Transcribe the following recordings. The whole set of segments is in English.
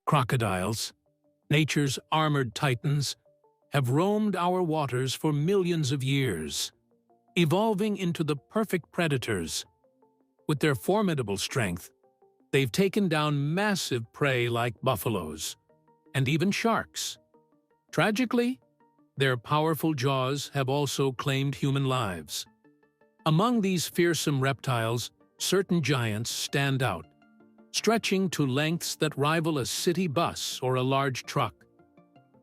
Crocodiles, nature's armored titans, have roamed our waters for millions of years, evolving into the perfect predators. With their formidable strength, they've taken down massive prey like buffaloes, and even sharks. Tragically, their powerful jaws have also claimed human lives. Among these fearsome reptiles, certain giants stand out, stretching to lengths that rival a city bus or a large truck.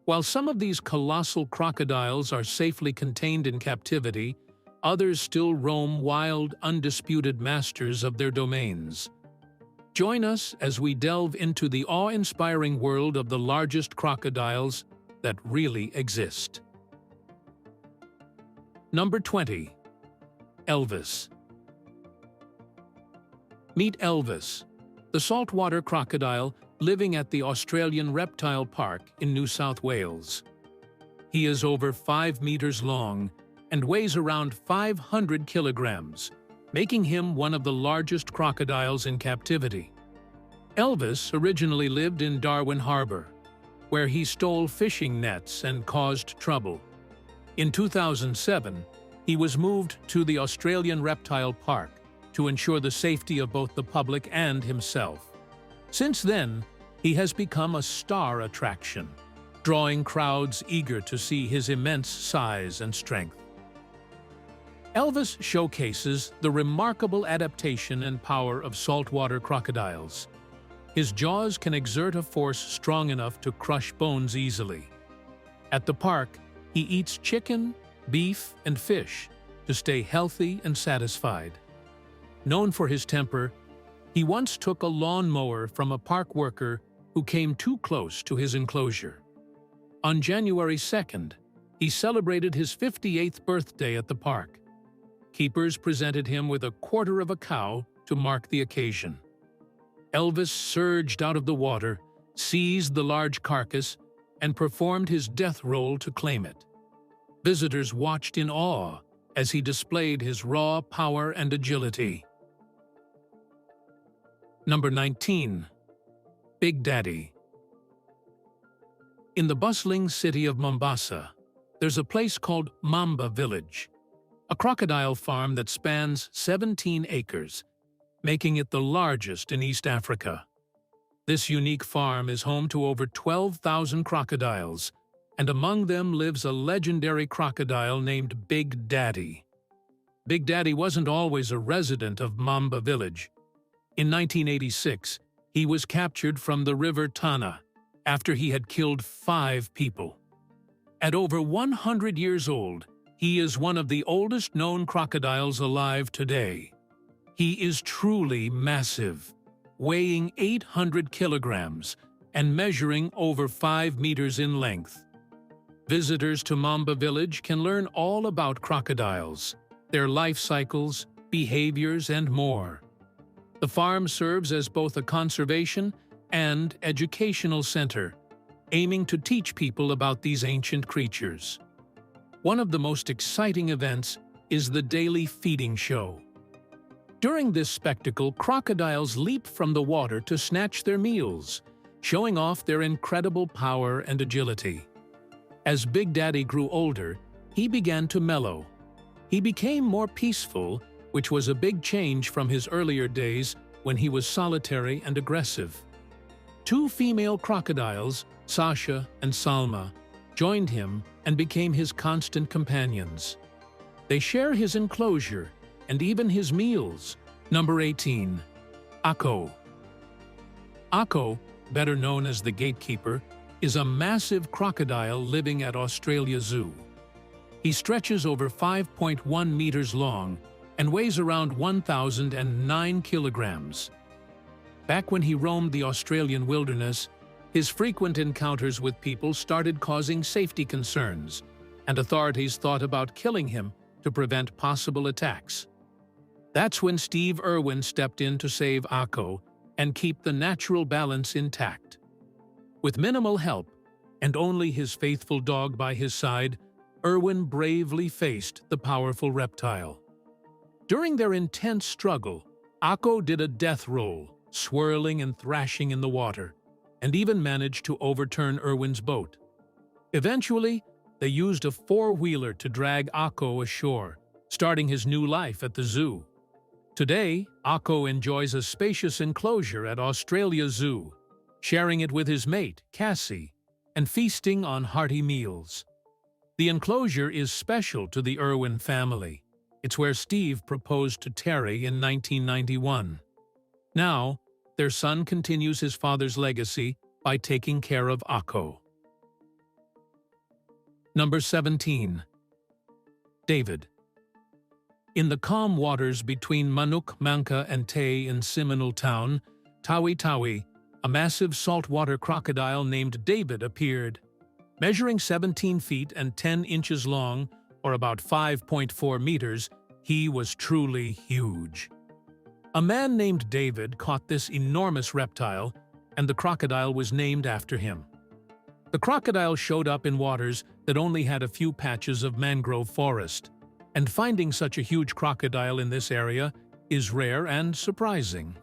While some of these colossal crocodiles are safely contained in captivity, others still roam wild, undisputed masters of their domains. Join us as we delve into the awe-inspiring world of the largest crocodiles that really exist. Number 20. Elvis. Meet Elvis, the saltwater crocodile living at the Australian Reptile Park in New South Wales. He is over 5 meters long and weighs around 500 kilograms, making him one of the largest crocodiles in captivity. Elvis originally lived in Darwin Harbour, where he stole fishing nets and caused trouble. In 2007, he was moved to the Australian Reptile Park to ensure the safety of both the public and himself. Since then, he has become a star attraction, drawing crowds eager to see his immense size and strength. Elvis showcases the remarkable adaptation and power of saltwater crocodiles. His jaws can exert a force strong enough to crush bones easily. At the park, he eats chicken, beef, and fish to stay healthy and satisfied. Known for his temper, he once took a lawnmower from a park worker who came too close to his enclosure. On January 2nd, he celebrated his 58th birthday at the park. Keepers presented him with a quarter of a cow to mark the occasion. Elvis surged out of the water, seized the large carcass, and performed his death roll to claim it. Visitors watched in awe as he displayed his raw power and agility. Number 19. Big Daddy. In the bustling city of Mombasa, there's a place called Mamba Village, a crocodile farm that spans 17 acres, making it the largest in East Africa. This unique farm is home to over 12,000 crocodiles, and among them lives a legendary crocodile named Big Daddy. Big Daddy wasn't always a resident of Mamba Village. In 1986, he was captured from the river Tana after he had killed 5 people. At over 100 years old, he is one of the oldest known crocodiles alive today. He is truly massive, weighing 800 kilograms and measuring over 5 meters in length. Visitors to Mamba Village can learn all about crocodiles, their life cycles, behaviors, and more. The farm serves as both a conservation and educational center, aiming to teach people about these ancient creatures. One of the most exciting events is the daily feeding show. During this spectacle, crocodiles leap from the water to snatch their meals, showing off their incredible power and agility. As Big Daddy grew older, he began to mellow. He became more peaceful, which was a big change from his earlier days when he was solitary and aggressive. 2 female crocodiles, Sasha and Salma, joined him and became his constant companions. They share his enclosure and even his meals. Number 18. Ako. Ako, better known as the Gatekeeper, is a massive crocodile living at Australia Zoo. He stretches over 5.1 meters long and weighs around 1,009 kilograms. Back when he roamed the Australian wilderness, his frequent encounters with people started causing safety concerns, and authorities thought about killing him to prevent possible attacks. That's when Steve Irwin stepped in to save Ako and keep the natural balance intact. With minimal help, and only his faithful dog by his side, Irwin bravely faced the powerful reptile. During their intense struggle, Ako did a death roll, swirling and thrashing in the water, and even managed to overturn Irwin's boat. Eventually, they used a four-wheeler to drag Akko ashore, starting his new life at the zoo. Today, Akko enjoys a spacious enclosure at Australia Zoo, sharing it with his mate, Cassie, and feasting on hearty meals. The enclosure is special to the Irwin family. It's where Steve proposed to Terry in 1991. Now, their son continues his father's legacy by taking care of Akko. Number 17. David. In the calm waters between Manuk, Manka, and Tay in Seminole Town, Tawi Tawi, a massive saltwater crocodile named David appeared. Measuring 17 feet and 10 inches long, or about 5.4 meters, he was truly huge. A man named David caught this enormous reptile, and the crocodile was named after him. The crocodile showed up in waters that only had a few patches of mangrove forest, and finding such a huge crocodile in this area is rare and surprising.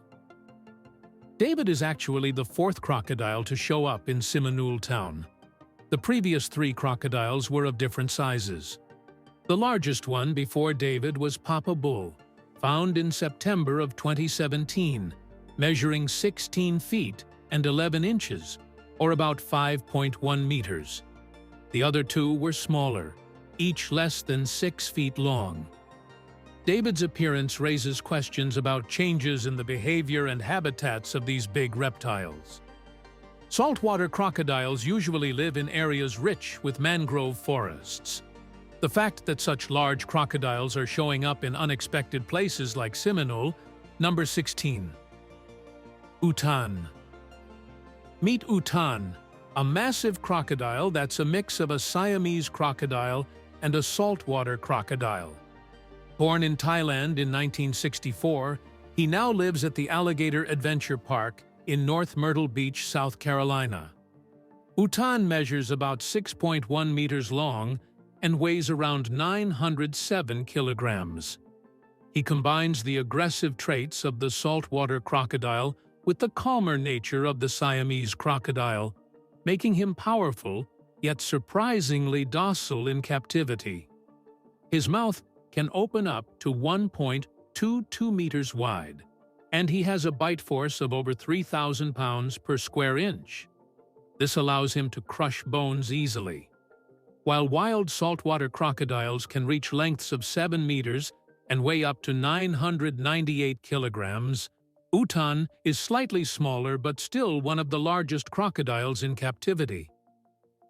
David is actually the fourth crocodile to show up in Seminole Town. The previous three crocodiles were of different sizes. The largest one before David was Papa Bull, found in September of 2017, measuring 16 feet and 11 inches, or about 5.1 meters. The other two were smaller, each less than 6 feet long. David's appearance raises questions about changes in the behavior and habitats of these big reptiles. Saltwater crocodiles usually live in areas rich with mangrove forests. The fact that such large crocodiles are showing up in unexpected places like Seminole. Number 16. Utan. Meet Utan, a massive crocodile that's a mix of a Siamese crocodile and a saltwater crocodile. Born in Thailand in 1964, he now lives at the Alligator Adventure Park in North Myrtle Beach, South Carolina. Utan measures about 6.1 meters long and weighs around 907 kilograms. He combines the aggressive traits of the saltwater crocodile with the calmer nature of the Siamese crocodile, making him powerful yet surprisingly docile in captivity. His mouth can open up to 1.22 meters wide, and he has a bite force of over 3,000 pounds per square inch. This allows him to crush bones easily. While wild saltwater crocodiles can reach lengths of 7 meters and weigh up to 998 kilograms, Utan is slightly smaller but still one of the largest crocodiles in captivity.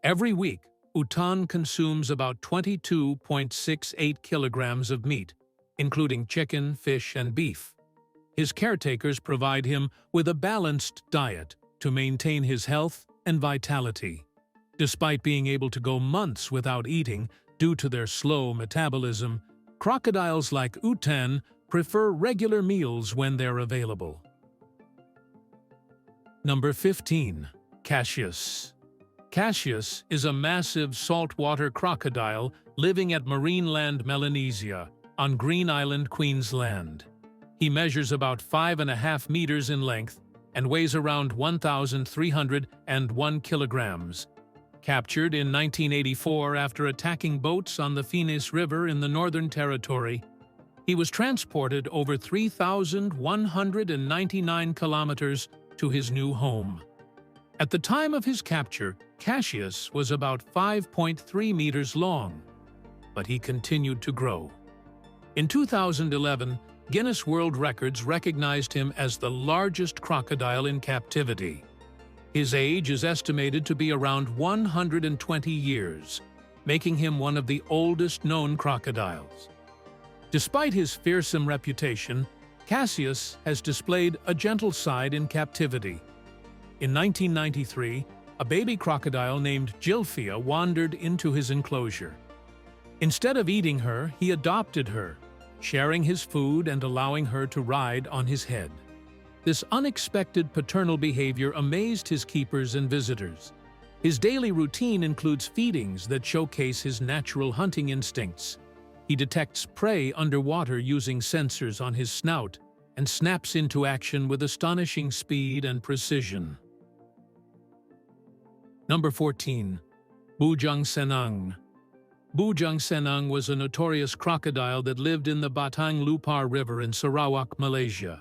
Every week, Utan consumes about 22.68 kilograms of meat, including chicken, fish, and beef. His caretakers provide him with a balanced diet to maintain his health and vitality. Despite being able to go months without eating due to their slow metabolism, crocodiles like Utan prefer regular meals when they're available. Number 15. Cassius. Cassius is a massive saltwater crocodile living at Marineland, Melanesia, on Green Island, Queensland. He measures about 5.5 meters in length and weighs around 1,301 kilograms. Captured in 1984 after attacking boats on the Phoenix River in the Northern Territory, he was transported over 3,199 kilometers to his new home. At the time of his capture, Cassius was about 5.3 meters long, but he continued to grow. In 2011, Guinness World Records recognized him as the largest crocodile in captivity. His age is estimated to be around 120 years, making him one of the oldest known crocodiles. Despite his fearsome reputation, Cassius has displayed a gentle side in captivity. In 1993, a baby crocodile named Gilphia wandered into his enclosure. Instead of eating her, he adopted her, sharing his food and allowing her to ride on his head. This unexpected paternal behavior amazed his keepers and visitors. His daily routine includes feedings that showcase his natural hunting instincts. He detects prey underwater using sensors on his snout and snaps into action with astonishing speed and precision. Number 14. Bujang Senang. Bujang Senang was a notorious crocodile that lived in the Batang Lupar River in Sarawak, Malaysia.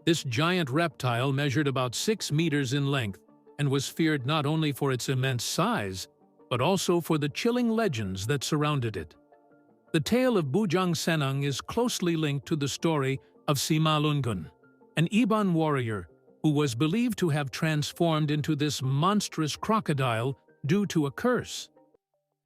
This giant reptile measured about 6 meters in length and was feared not only for its immense size, but also for the chilling legends that surrounded it. The tale of Bujang Senang is closely linked to the story of Simalungun, an Iban warrior who was believed to have transformed into this monstrous crocodile due to a curse.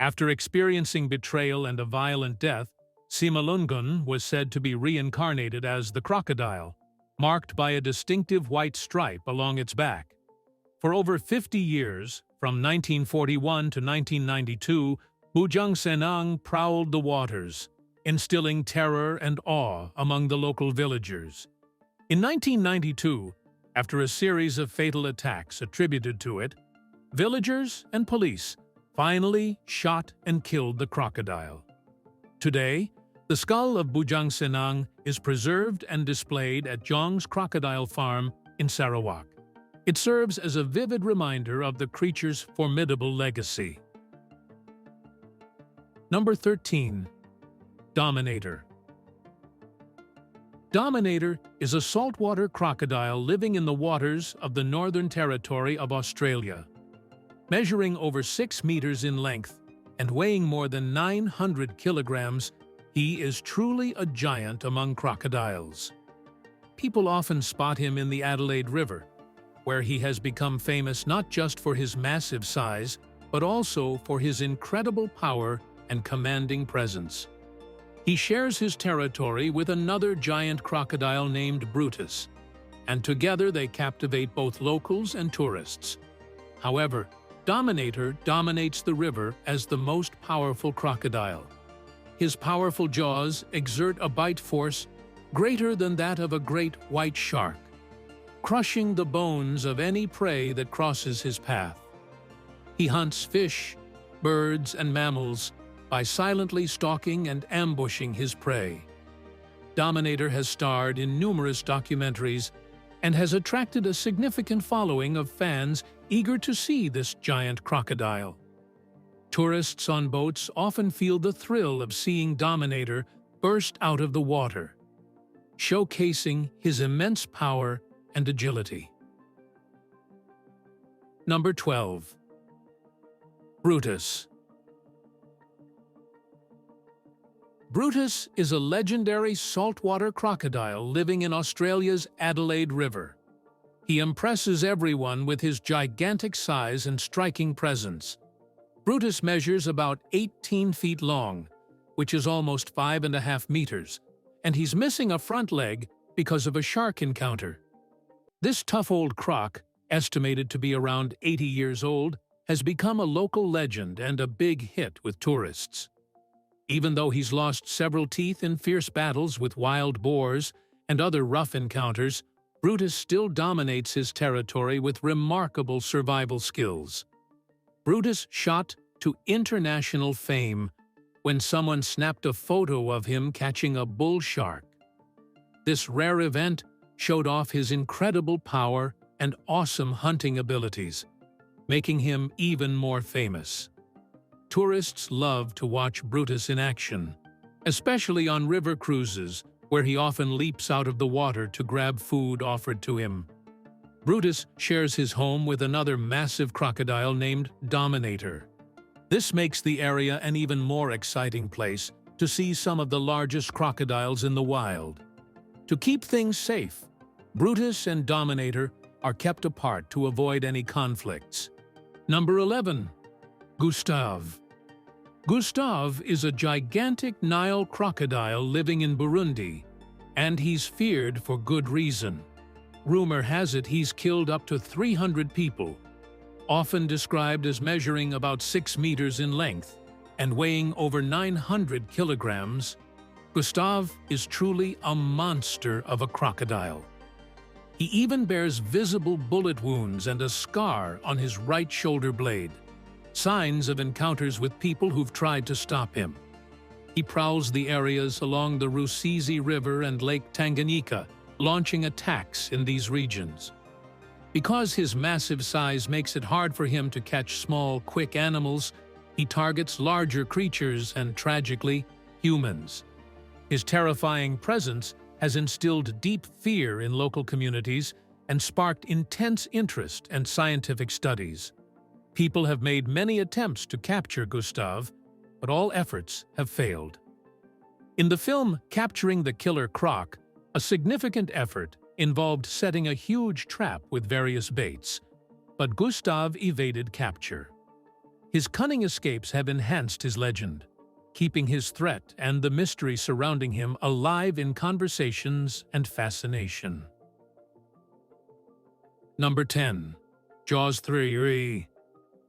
After experiencing betrayal and a violent death, Simalungun was said to be reincarnated as the crocodile, marked by a distinctive white stripe along its back. For over 50 years, from 1941 to 1992, Bujang Senang prowled the waters, instilling terror and awe among the local villagers. In 1992, after a series of fatal attacks attributed to it, villagers and police finally shot and killed the crocodile. Today, the skull of Bujang Senang is preserved and displayed at Jong's Crocodile Farm in Sarawak. It serves as a vivid reminder of the creature's formidable legacy. Number 13. Dominator. Dominator is a saltwater crocodile living in the waters of the Northern Territory of Australia. Measuring over 6 meters in length and weighing more than 900 kilograms, he is truly a giant among crocodiles. People often spot him in the Adelaide River, where he has become famous not just for his massive size, but also for his incredible power and commanding presence. He shares his territory with another giant crocodile named Brutus, and together they captivate both locals and tourists. However, Dominator dominates the river as the most powerful crocodile. His powerful jaws exert a bite force greater than that of a great white shark, crushing the bones of any prey that crosses his path. He hunts fish, birds, and mammals by silently stalking and ambushing his prey. Dominator has starred in numerous documentaries and has attracted a significant following of fans eager to see this giant crocodile. Tourists on boats often feel the thrill of seeing Dominator burst out of the water, showcasing his immense power and agility. Number 12. Brutus. Brutus is a legendary saltwater crocodile living in Australia's Adelaide River. He impresses everyone with his gigantic size and striking presence. Brutus measures about 18 feet long, which is almost 5.5 meters, and he's missing a front leg because of a shark encounter. This tough old croc, estimated to be around 80 years old, has become a local legend and a big hit with tourists. Even though he's lost several teeth in fierce battles with wild boars and other rough encounters, Brutus still dominates his territory with remarkable survival skills. Brutus shot to international fame when someone snapped a photo of him catching a bull shark. This rare event showed off his incredible power and awesome hunting abilities, making him even more famous. Tourists love to watch Brutus in action, especially on river cruises, where he often leaps out of the water to grab food offered to him. Brutus shares his home with another massive crocodile named Dominator. This makes the area an even more exciting place to see some of the largest crocodiles in the wild. To keep things safe, Brutus and Dominator are kept apart to avoid any conflicts. Number 11. Gustave. Gustave is a gigantic Nile crocodile living in Burundi, and he's feared for good reason. Rumor has it he's killed up to 300 people. Often described as measuring about 6 meters in length and weighing over 900 kilograms, Gustave is truly a monster of a crocodile. He even bears visible bullet wounds and a scar on his right shoulder blade, signs of encounters with people who've tried to stop him. He prowls the areas along the Rusizi River and Lake Tanganyika, launching attacks in these regions. Because his massive size makes it hard for him to catch small, quick animals, he targets larger creatures and, tragically, humans. His terrifying presence has instilled deep fear in local communities and sparked intense interest and scientific studies. People have made many attempts to capture Gustav, but all efforts have failed. In the film Capturing the Killer Croc, a significant effort involved setting a huge trap with various baits, but Gustav evaded capture. His cunning escapes have enhanced his legend, keeping his threat and the mystery surrounding him alive in conversations and fascination. Number 10. Jaws 3.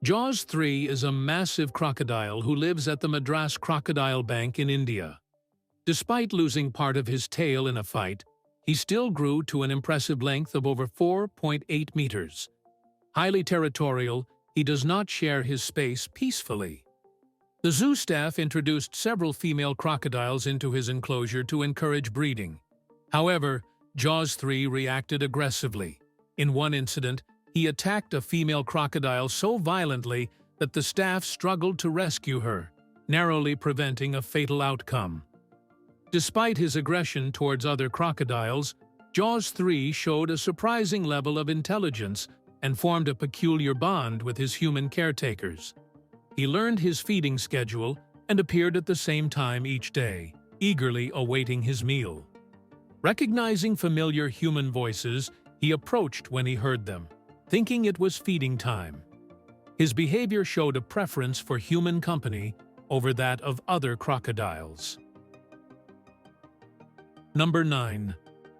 Jaws 3 is a massive crocodile who lives at the Madras Crocodile Bank in India. Despite losing part of his tail in a fight, he still grew to an impressive length of over 4.8 meters. Highly territorial, he does not share his space peacefully. The zoo staff introduced several female crocodiles into his enclosure to encourage breeding. However, Jaws 3 reacted aggressively. In one incident, he attacked a female crocodile so violently that the staff struggled to rescue her, narrowly preventing a fatal outcome. Despite his aggression towards other crocodiles, Jaws 3 showed a surprising level of intelligence and formed a peculiar bond with his human caretakers. He learned his feeding schedule and appeared at the same time each day, eagerly awaiting his meal. Recognizing familiar human voices, he approached when he heard them, thinking it was feeding time. His behavior showed a preference for human company over that of other crocodiles. Number 9.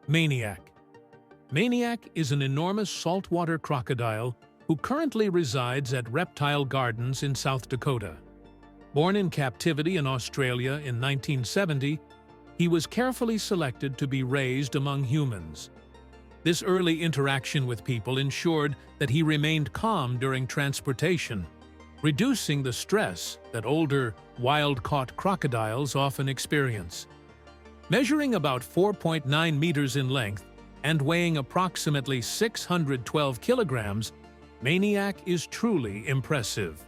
Maniac. Maniac is an enormous saltwater crocodile who currently resides at Reptile Gardens in South Dakota. Born in captivity in Australia in 1970, he was carefully selected to be raised among humans. This early interaction with people ensured that he remained calm during transportation, reducing the stress that older, wild-caught crocodiles often experience. Measuring about 4.9 meters in length and weighing approximately 612 kilograms, Maniac is truly impressive.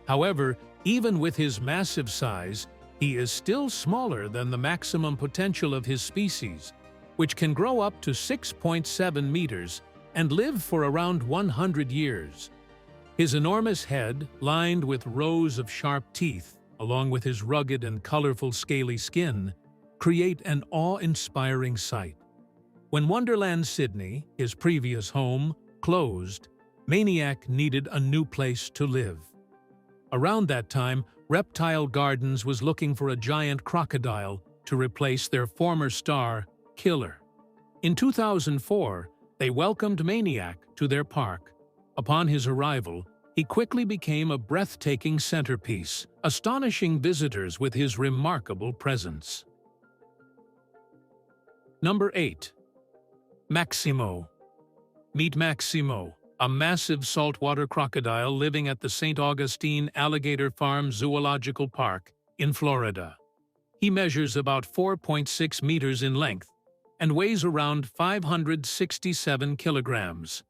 However, even with his massive size, he is still smaller than the maximum potential of his species, which can grow up to 6.7 meters and live for around 100 years. His enormous head, lined with rows of sharp teeth, along with his rugged and colorful scaly skin, create an awe-inspiring sight. When Wonderland Sydney, his previous home, closed, Maniac needed a new place to live. Around that time, Reptile Gardens was looking for a giant crocodile to replace their former star, Killer. In 2004, they welcomed Maniac to their park. Upon his arrival, he quickly became a breathtaking centerpiece, astonishing visitors with his remarkable presence. Number 8. Maximo. Meet Maximo, a massive saltwater crocodile living at the St. Augustine Alligator Farm Zoological Park in Florida. He measures about 4.6 meters in length and weighs around 567 kilograms.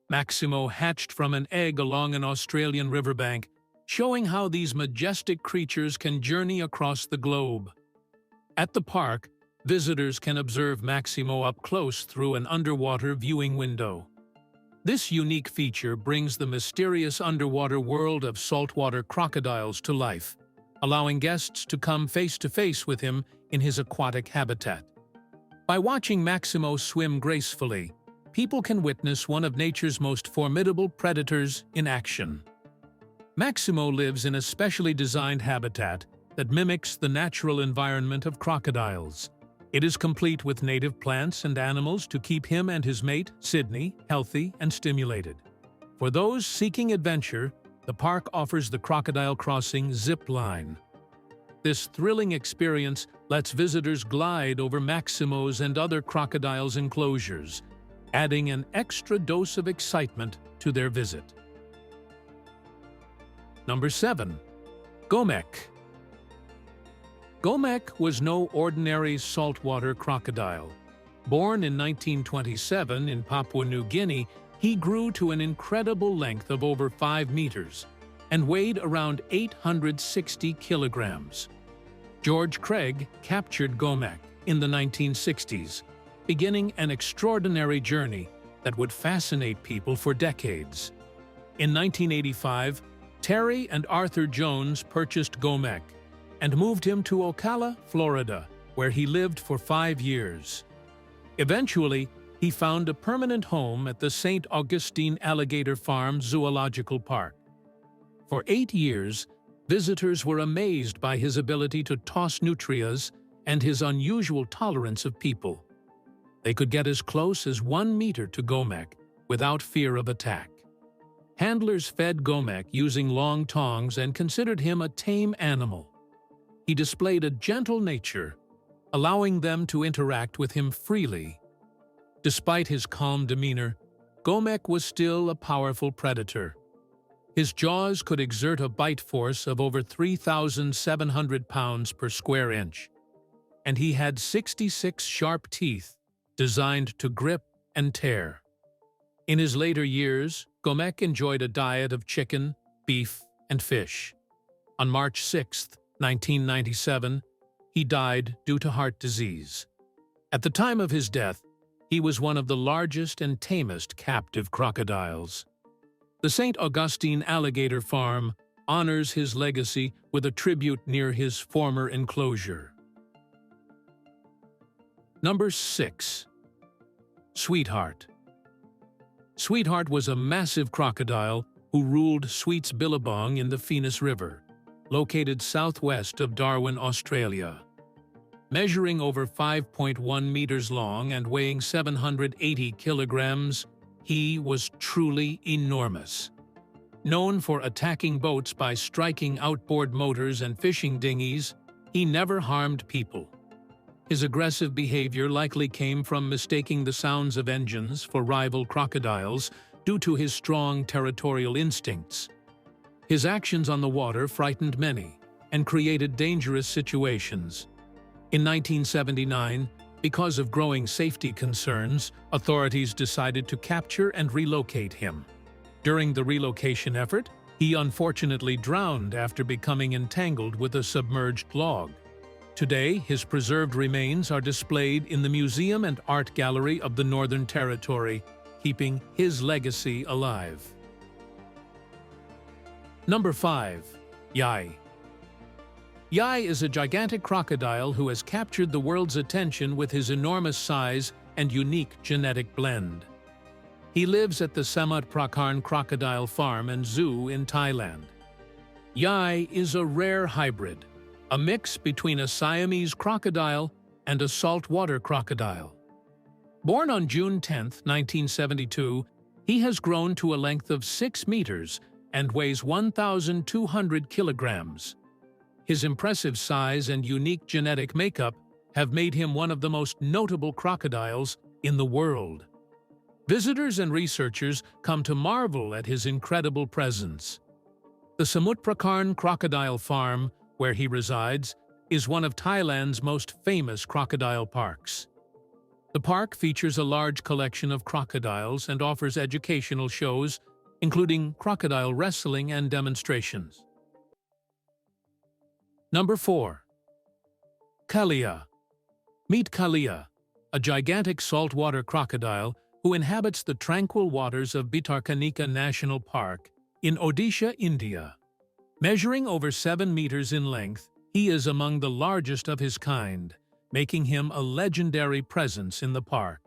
Maximo hatched from an egg along an Australian riverbank, showing how these majestic creatures can journey across the globe. At the park, visitors can observe Maximo up close through an underwater viewing window. This unique feature brings the mysterious underwater world of saltwater crocodiles to life, allowing guests to come face-to-face with him in his aquatic habitat. By watching Maximo swim gracefully, people can witness one of nature's most formidable predators in action. Maximo lives in a specially designed habitat that mimics the natural environment of crocodiles. It is complete with native plants and animals to keep him and his mate, Sydney, healthy and stimulated. For those seeking adventure, the park offers the Crocodile Crossing zip line. This thrilling experience lets visitors glide over Maximo's and other crocodiles' enclosures, adding an extra dose of excitement to their visit. Number 7. Gomek. Gomek was no ordinary saltwater crocodile. Born in 1927 in Papua New Guinea, He grew to an incredible length of over 5 meters and weighed around 860 kilograms. George Craig captured Gomek in the 1960s, beginning an extraordinary journey that would fascinate people for decades. In 1985, Terry and Arthur Jones purchased Gomek and moved him to Ocala, Florida, where he lived for 5 years. Eventually, he found a permanent home at the St. Augustine Alligator Farm Zoological Park. For 8 years, visitors were amazed by his ability to toss nutrias and his unusual tolerance of people. They could get as close as 1 meter to Gomek without fear of attack. Handlers fed Gomek using long tongs and considered him a tame animal. He displayed a gentle nature, allowing them to interact with him freely. Despite his calm demeanor, Gomek was still a powerful predator. His jaws could exert a bite force of over 3,700 pounds per square inch, and he had 66 sharp teeth designed to grip and tear. In his later years, Gomek enjoyed a diet of chicken, beef, and fish. On March 6, 1997, he died due to heart disease. At the time of his death, he was one of the largest and tamest captive crocodiles. The St. Augustine Alligator Farm honors his legacy with a tribute near his former enclosure. Number 6. Sweetheart. Sweetheart was a massive crocodile who ruled Sweets Billabong in the Venus River, located southwest of Darwin, Australia. Measuring over 5.1 meters long and weighing 780 kilograms, he was truly enormous. Known for attacking boats by striking outboard motors and fishing dinghies, he never harmed people. His aggressive behavior likely came from mistaking the sounds of engines for rival crocodiles due to his strong territorial instincts. His actions on the water frightened many and created dangerous situations. In 1979, because of growing safety concerns, authorities decided to capture and relocate him. During the relocation effort, he unfortunately drowned after becoming entangled with a submerged log. Today, his preserved remains are displayed in the Museum and Art Gallery of the Northern Territory, keeping his legacy alive. Number 5. Yai. Yai is a gigantic crocodile who has captured the world's attention with his enormous size and unique genetic blend. He lives at the Samut Prakarn Crocodile Farm and Zoo in Thailand. Yai is a rare hybrid, a mix between a Siamese crocodile and a saltwater crocodile. Born on June 10, 1972, he has grown to a length of 6 meters and weighs 1,200 kilograms. His impressive size and unique genetic makeup have made him one of the most notable crocodiles in the world. Visitors and researchers come to marvel at his incredible presence. The Samut Prakarn Crocodile Farm, where he resides, is one of Thailand's most famous crocodile parks. The park features a large collection of crocodiles and offers educational shows, including crocodile wrestling and demonstrations. Number 4. Kalia. Meet Kalia, a gigantic saltwater crocodile who inhabits the tranquil waters of Bhitarkanika National Park in Odisha, India. Measuring over 7 meters in length, he is among the largest of his kind, making him a legendary presence in the park.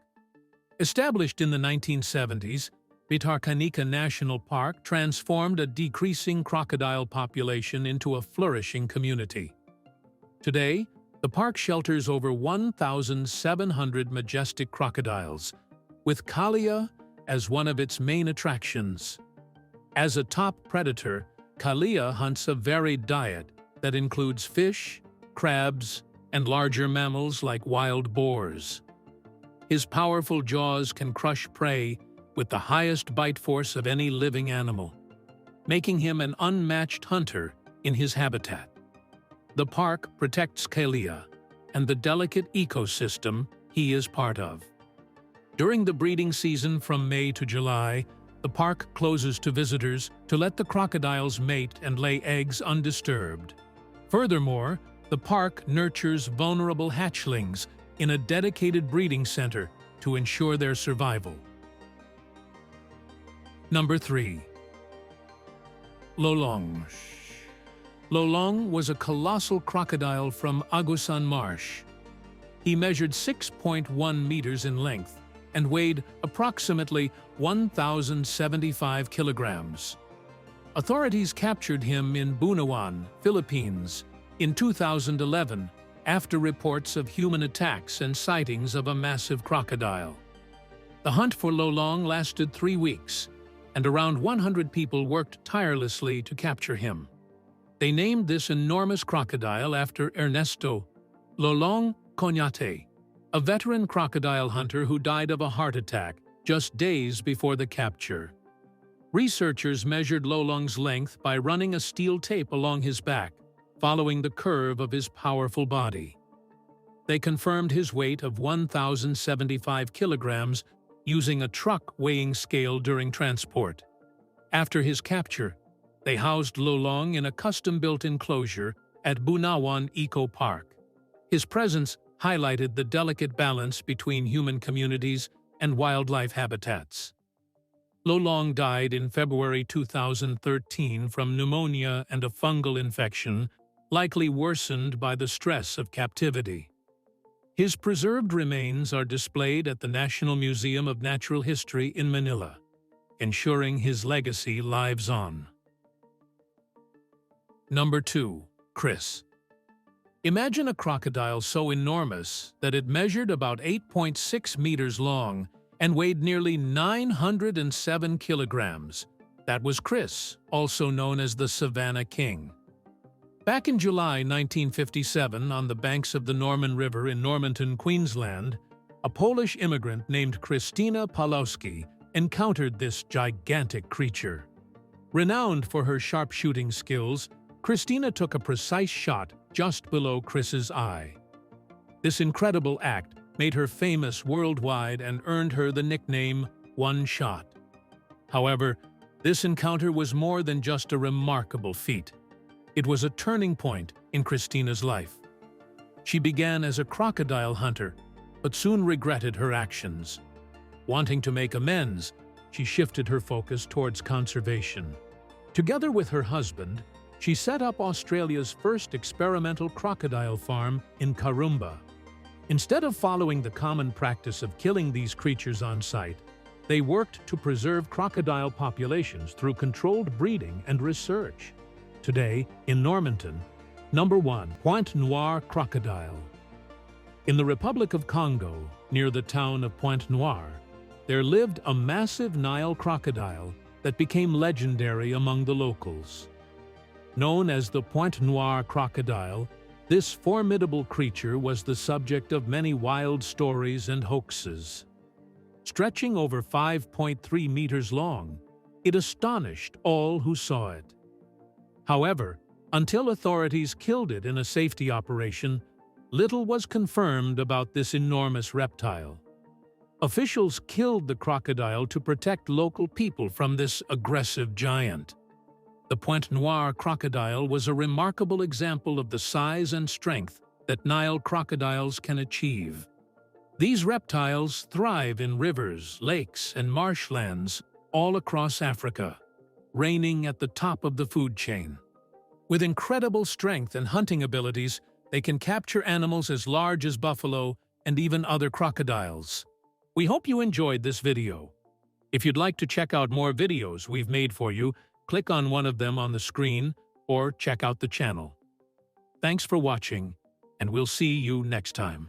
Established in the 1970s, Bhitarkanika National Park transformed a decreasing crocodile population into a flourishing community. Today, the park shelters over 1,700 majestic crocodiles, with Kalia as one of its main attractions. As a top predator, Kalia hunts a varied diet that includes fish, crabs, and larger mammals like wild boars. His powerful jaws can crush prey with the highest bite force of any living animal, making him an unmatched hunter in his habitat. The park protects Kalia and the delicate ecosystem he is part of. During the breeding season from May to July, the park closes to visitors to let the crocodiles mate and lay eggs undisturbed. Furthermore, the park nurtures vulnerable hatchlings in a dedicated breeding center to ensure their survival. Number 3. Lolong. Lolong was a colossal crocodile from Agusan Marsh. He measured 6.1 meters in length and weighed approximately 1,075 kilograms. Authorities captured him in Bunawan, Philippines, in 2011 after reports of human attacks and sightings of a massive crocodile. The hunt for Lolong lasted 3 weeks, and around 100 people worked tirelessly to capture him. They named this enormous crocodile after Ernesto Lolong Coñate, a veteran crocodile hunter who died of a heart attack just days before the capture. Researchers measured Lolong's length by running a steel tape along his back, following the curve of his powerful body. They confirmed his weight of 1,075 kilograms using a truck weighing scale during transport. After his capture, they housed Lolong in a custom-built enclosure at Bunawan Eco Park. His presence highlighted the delicate balance between human communities and wildlife habitats. Lolong died in February 2013 from pneumonia and a fungal infection, likely worsened by the stress of captivity. His preserved remains are displayed at the National Museum of Natural History in Manila, ensuring his legacy lives on. Number 2. Chris. Imagine a crocodile so enormous that it measured about 8.6 meters long and weighed nearly 907 kilograms. That was Chris, also known as the Savannah King. Back in July 1957, on the banks of the Norman River in Normanton, Queensland, a Polish immigrant named Krystyna Pawlowski encountered this gigantic creature. Renowned for her sharpshooting skills, Krystyna took a precise shot just below Chris's eye. This incredible act made her famous worldwide and earned her the nickname One Shot. However, this encounter was more than just a remarkable feat. It was a turning point in Krystyna's life. She began as a crocodile hunter, but soon regretted her actions. Wanting to make amends, she shifted her focus towards conservation. Together with her husband, she set up Australia's first experimental crocodile farm in Karumba. Instead of following the common practice of killing these creatures on site, they worked to preserve crocodile populations through controlled breeding and research. Today, in Normanton, Number 1. Pointe Noire crocodile. In the Republic of Congo, near the town of Pointe Noire, there lived a massive Nile crocodile that became legendary among the locals. Known as the Pointe Noire crocodile, this formidable creature was the subject of many wild stories and hoaxes. Stretching over 5.3 meters long, it astonished all who saw it. However, until authorities killed it in a safety operation, little was confirmed about this enormous reptile. Officials killed the crocodile to protect local people from this aggressive giant. The Pointe Noire crocodile was a remarkable example of the size and strength that Nile crocodiles can achieve. These reptiles thrive in rivers, lakes, and marshlands all across Africa, reigning at the top of the food chain. With incredible strength and hunting abilities, they can capture animals as large as buffalo and even other crocodiles. We hope you enjoyed this video. If you'd like to check out more videos we've made for you, click on one of them on the screen or check out the channel. Thanks for watching, and we'll see you next time.